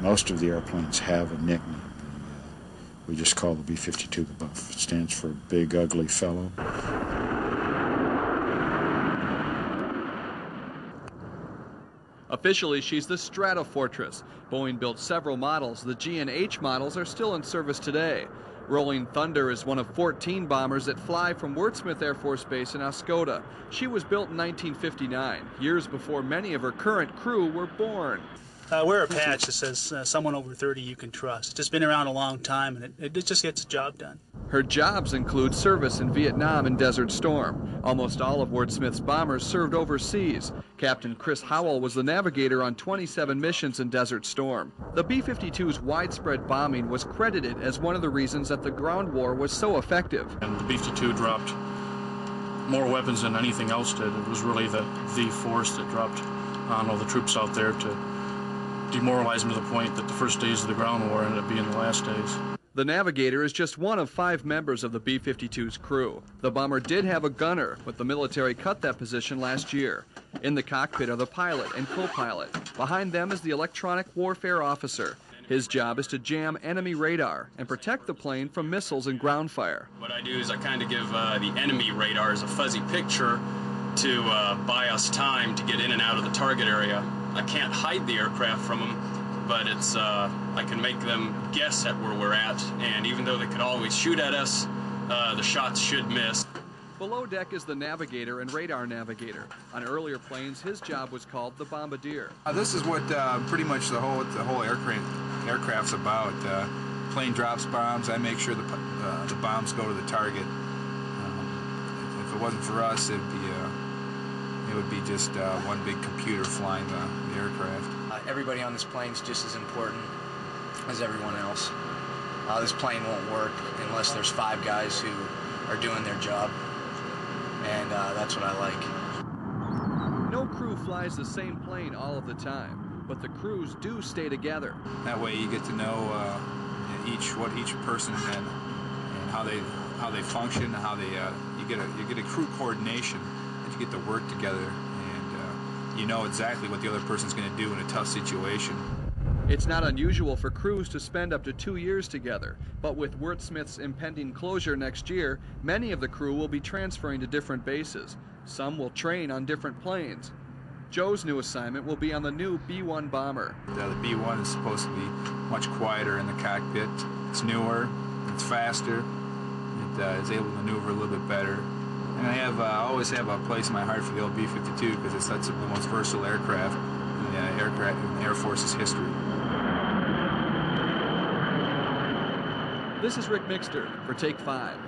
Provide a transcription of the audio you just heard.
Most of the airplanes have a nickname. We just call the B-52 the Buff. It stands for Big Ugly Fellow. Officially, she's the Stratofortress. Boeing built several models. The G and H models are still in service today. Rolling Thunder is one of 14 bombers that fly from Wurtsmith Air Force Base in Oscoda. She was built in 1959, years before many of her current crew were born. Wear a patch that says someone over 30 you can trust. It's just been around a long time, and it just gets the job done. Her jobs include service in Vietnam and Desert Storm. Almost all of Wurtsmith's bombers served overseas. Captain Chris Howell was the navigator on 27 missions in Desert Storm. The B-52's widespread bombing was credited as one of the reasons that the ground war was so effective. And the B-52 dropped more weapons than anything else did. It was really the force that dropped on all the troops out there to demoralize them to the point that the first days of the ground war ended up being the last days. The navigator is just one of 5 members of the B-52's crew. The bomber did have a gunner, but the military cut that position last year. In the cockpit are the pilot and co-pilot. Behind them is the electronic warfare officer. His job is to jam enemy radar and protect the plane from missiles and ground fire. What I do is I kind of give the enemy radars a fuzzy picture to buy us time to get in and out of the target area. I can't hide the aircraft from them, but it's I can make them guess at where we're at, and even though they could always shoot at us, the shots should miss. Below deck is the navigator and radar navigator. On earlier planes, his job was called the bombardier. This is what pretty much the whole aircraft's about. Plane drops bombs. I make sure the bombs go to the target. If it wasn't for us, it would be just one big computer flying the aircraft. Everybody on this plane is just as important as everyone else. This plane won't work unless there's 5 guys who are doing their job, and that's what I like. No crew flies the same plane all of the time, but the crews do stay together. That way you get to know what each person and how they function, how they you get a crew coordination. You get to work together, and you know exactly what the other person's going to do in a tough situation. It's not unusual for crews to spend up to 2 years together, but with Wurtsmith's impending closure next year, many of the crew will be transferring to different bases. Some will train on different planes. Joe's new assignment will be on the new B-1 bomber. The B-1 is supposed to be much quieter in the cockpit. It's newer, it's faster, it is able to maneuver a little bit better. And I always have a place in my heart for the old B-52 because it's such the most versatile aircraft in the Air Force's history. This is Rick Mixter for Take 5.